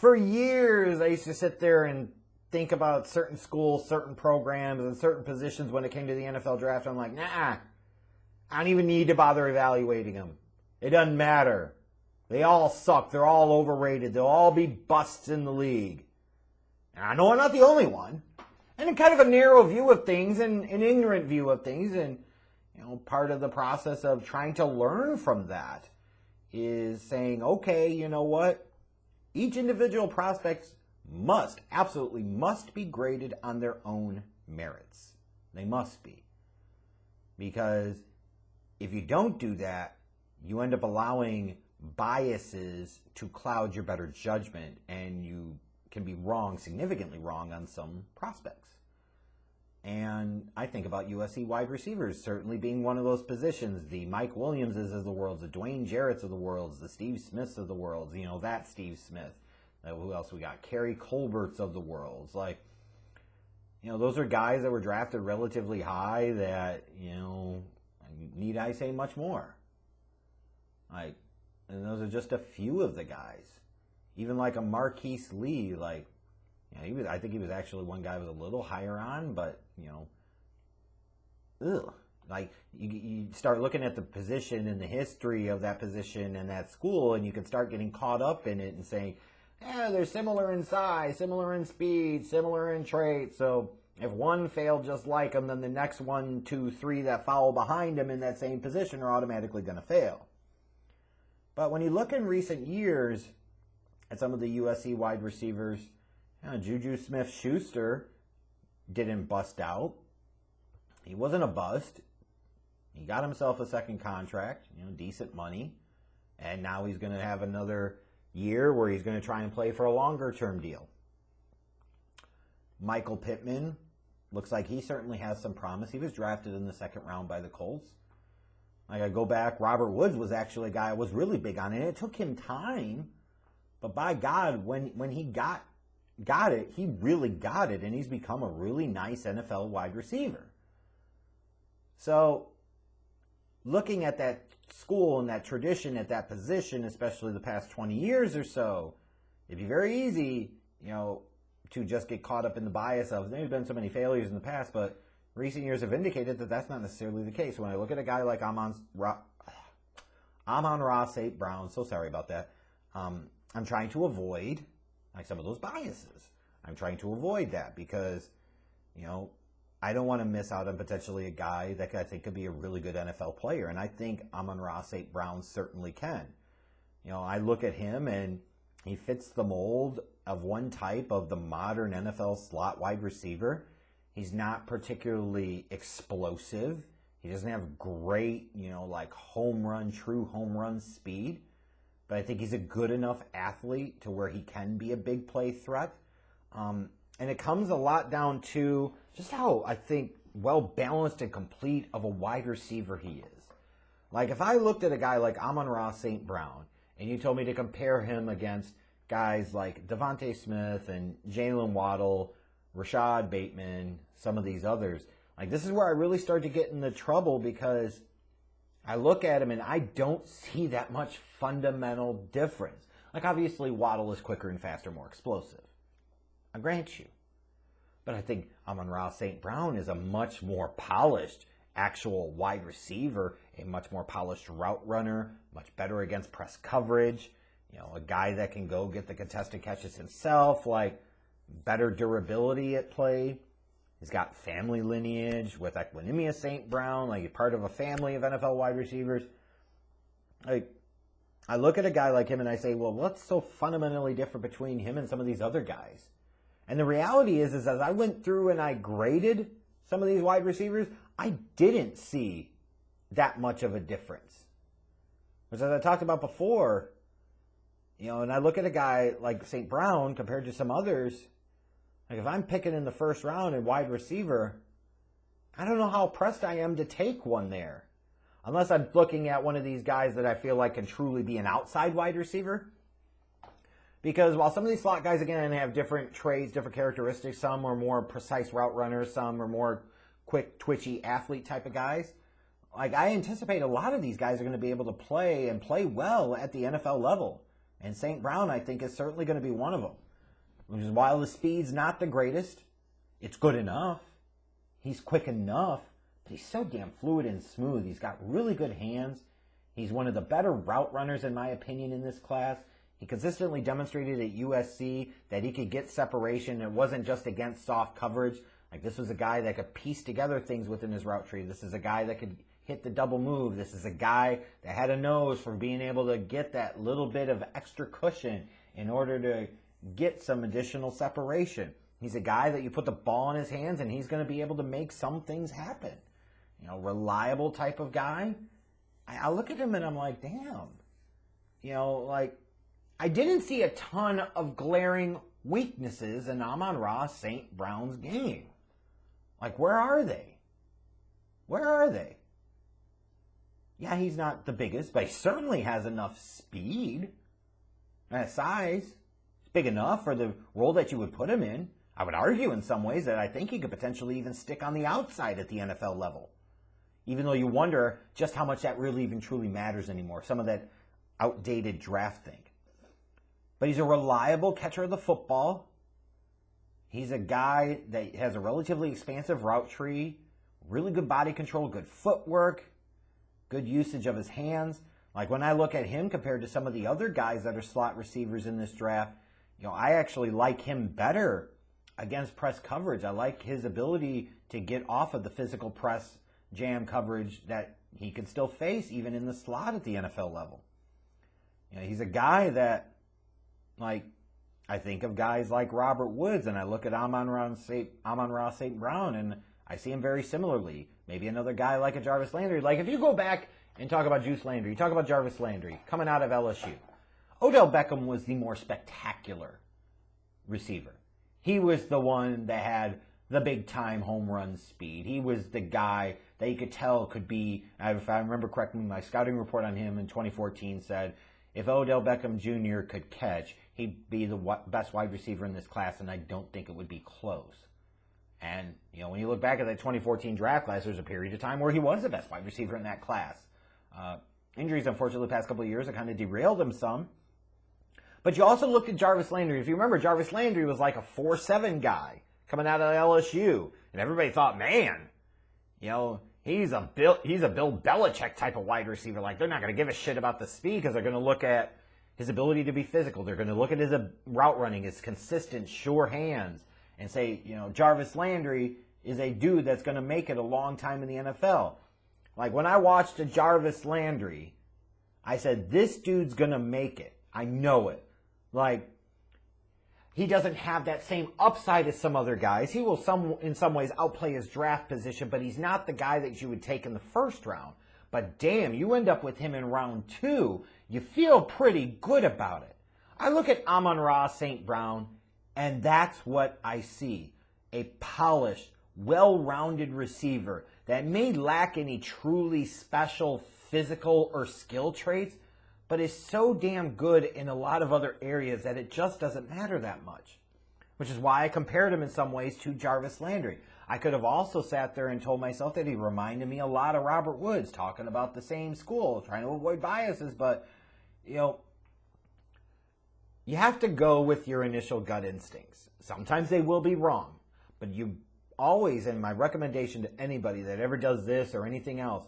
For years, I used to sit there and think about certain schools, certain programs, and certain positions when it came to the NFL draft. I'm like, nah, I don't even need to bother evaluating them. It doesn't matter. They all suck. They're all overrated. They'll all be busts in the league. And I know I'm not the only one. And a kind of a narrow view of things and an ignorant view of things. And, part of the process of trying to learn from that is saying, okay, you know what? Each individual prospect absolutely must be graded on their own merits. They must be. Because if you don't do that, you end up allowing biases to cloud your better judgment, and you can be wrong, significantly wrong, on some prospects. And I think about USC wide receivers certainly being one of those positions. The Mike Williamses of the world, the Dwayne Jarretts of the world, the Steve Smiths of the world, that Steve Smith. Who else we got? Kerry Colberts of the world. Those are guys that were drafted relatively high that, need I say much more? And those are just a few of the guys. Even like a Marquise Lee, I think he was actually one guy I was a little higher on, but, you start looking at the position and the history of that position and that school, and you can start getting caught up in it and saying, they're similar in size, similar in speed, similar in traits. So if one failed just like them, then the next 1, 2, 3 that follow behind them in that same position are automatically going to fail. But when you look in recent years at some of the USC wide receivers, Juju Smith-Schuster didn't bust out. He wasn't a bust. He got himself a second contract, decent money. And now he's going to have another year where he's going to try and play for a longer-term deal. Michael Pittman looks like he certainly has some promise. He was drafted in the second round by the Colts. I go back, Robert Woods was actually a guy I was really big on, and it took him time. But by God, when he got it, he really got it, and he's become a really nice NFL wide receiver. So, looking at that school and that tradition at that position, especially the past 20 years or so, it'd be very easy, to just get caught up in the bias of, there's been so many failures in the past, but recent years have indicated that that's not necessarily the case. When I look at a guy like Amon-Ra St. Brown, so sorry about that, I'm trying to avoid some of those biases. I'm trying to avoid that because, I don't want to miss out on potentially a guy that I think could be a really good NFL player. And I think Amon-Ra St. Brown certainly can. I look at him and he fits the mold of one type of the modern NFL slot wide receiver. He's not particularly explosive. He doesn't have great, true home run speed. But I think he's a good enough athlete to where he can be a big play threat. And it comes a lot down to just how, I think, well-balanced and complete of a wide receiver he is. If I looked at a guy like Amon-Ra St. Brown, and you told me to compare him against guys like Devontae Smith and Jalen Waddle, Rashad Bateman, some of these others, this is where I really start to get into trouble because I look at him and I don't see that much fundamental difference. Obviously, Waddle is quicker and faster, more explosive. I grant you. But I think Amon-Ra St. Brown is a much more polished actual wide receiver, a much more polished route runner, much better against press coverage, a guy that can go get the contested catches himself, better durability at play. He's got family lineage with Equinemius St. Brown, part of a family of NFL wide receivers. I look at a guy like him and I say, well, what's so fundamentally different between him and some of these other guys? And the reality is as I went through and I graded some of these wide receivers, I didn't see that much of a difference. Because as I talked about before, and I look at a guy like St. Brown compared to some others, if I'm picking in the first round in wide receiver, I don't know how pressed I am to take one there. Unless I'm looking at one of these guys that I feel like can truly be an outside wide receiver. Because while some of these slot guys, again, have different traits, different characteristics, some are more precise route runners, some are more quick, twitchy athlete type of guys. I anticipate a lot of these guys are going to be able to play and play well at the NFL level. And St. Brown, I think, is certainly going to be one of them. Which is, while the speed's not the greatest, it's good enough. He's quick enough, but he's so damn fluid and smooth. He's got really good hands. He's one of the better route runners, in my opinion, in this class. He consistently demonstrated at USC that he could get separation. It wasn't just against soft coverage. Like, this was a guy that could piece together things within his route tree. This is a guy that could hit the double move. This is a guy that had a nose for being able to get that little bit of extra cushion in order to get some additional separation. He's a guy that you put the ball in his hands and he's going to be able to make some things happen. You know, reliable type of guy. I look at him and I'm like, damn. You know, like, I didn't see a ton of glaring weaknesses in Amon-Ra St. Brown's game. Like, where are they? Where are they? Yeah, he's not the biggest, but he certainly has enough speed and size. It's big enough for the role that you would put him in. I would argue in some ways that I think he could potentially even stick on the outside at the NFL level. Even though you wonder just how much that really even truly matters anymore. Some of that outdated draft thing. But he's a reliable catcher of the football. He's a guy that has a relatively expansive route tree, really good body control, good footwork, good usage of his hands. Like, when I look at him compared to some of the other guys that are slot receivers in this draft, you know, I actually like him better against press coverage. I like his ability to get off of the physical press jam coverage that he can still face even in the slot at the NFL level. You know, he's a guy that, like, I think of guys like Robert Woods, and I look at Amon-Ra St. Brown, and I see him very similarly. Maybe another guy like a Jarvis Landry. Like, if you go back and talk about Juice Landry, you talk about Jarvis Landry coming out of LSU. Odell Beckham was the more spectacular receiver. He was the one that had the big-time home run speed. He was the guy that you could tell could be, if I remember correctly, my scouting report on him in 2014 said, if Odell Beckham Jr. could catch, he'd be the best wide receiver in this class, and I don't think it would be close. And, you know, when you look back at that 2014 draft class, there's a period of time where he was the best wide receiver in that class. Injuries, unfortunately, the past couple of years have kind of derailed him some. But you also look at Jarvis Landry. If you remember, Jarvis Landry was like a 4'7" guy coming out of LSU. And everybody thought, man, you know, he's a Bill Belichick type of wide receiver. Like, they're not going to give a shit about the speed because they're going to look at his ability to be physical. They're going to look at his route running, his consistent, sure hands, and say, you know, Jarvis Landry is a dude that's going to make it a long time in the NFL. Like, when I watched a Jarvis Landry, I said, this dude's going to make it. I know it. Like, he doesn't have that same upside as some other guys. He will in some ways outplay his draft position, but he's not the guy that you would take in the first round. But damn, you end up with him in round 2, you feel pretty good about it. I look at Amon-Ra St. Brown, and that's what I see. A polished, well-rounded receiver that may lack any truly special physical or skill traits, but is so damn good in a lot of other areas that it just doesn't matter that much. Which is why I compared him in some ways to Jarvis Landry. I could have also sat there and told myself that he reminded me a lot of Robert Woods, talking about the same school, trying to avoid biases, but, you know, you have to go with your initial gut instincts. Sometimes they will be wrong, but you always, and my recommendation to anybody that ever does this or anything else,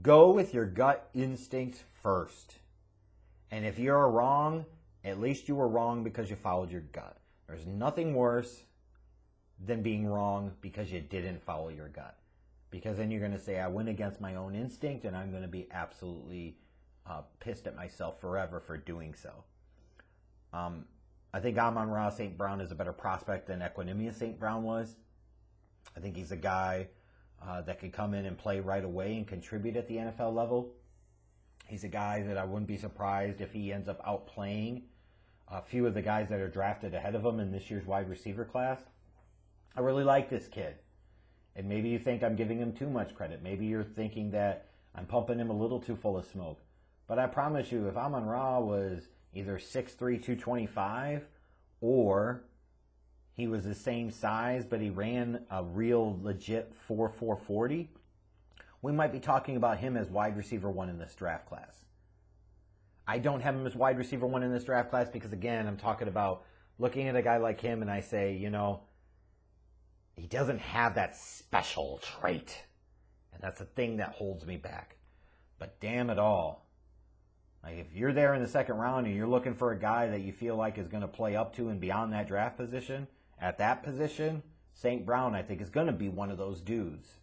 go with your gut instincts first. And if you're wrong, at least you were wrong because you followed your gut. There's nothing worse than being wrong because you didn't follow your gut. Because then you're going to say, I went against my own instinct, and I'm going to be absolutely pissed at myself forever for doing so. I think Amon-Ra St. Brown is a better prospect than Equanimous St. Brown was. I think he's a guy that could come in and play right away and contribute at the NFL level. He's a guy that I wouldn't be surprised if he ends up outplaying a few of the guys that are drafted ahead of him in this year's wide receiver class. I really like this kid. And maybe you think I'm giving him too much credit. Maybe you're thinking that I'm pumping him a little too full of smoke. But I promise you, if Amon-Ra was either 6'3", 225, or he was the same size, but he ran a real legit 4.4 40, we might be talking about him as wide receiver 1 in this draft class. I don't have him as wide receiver 1 in this draft class because, again, I'm talking about looking at a guy like him and I say, you know, he doesn't have that special trait. And that's the thing that holds me back. But damn it all. Like, if you're there in the second round and you're looking for a guy that you feel like is going to play up to and beyond that draft position, at that position, St. Brown, I think, is going to be one of those dudes.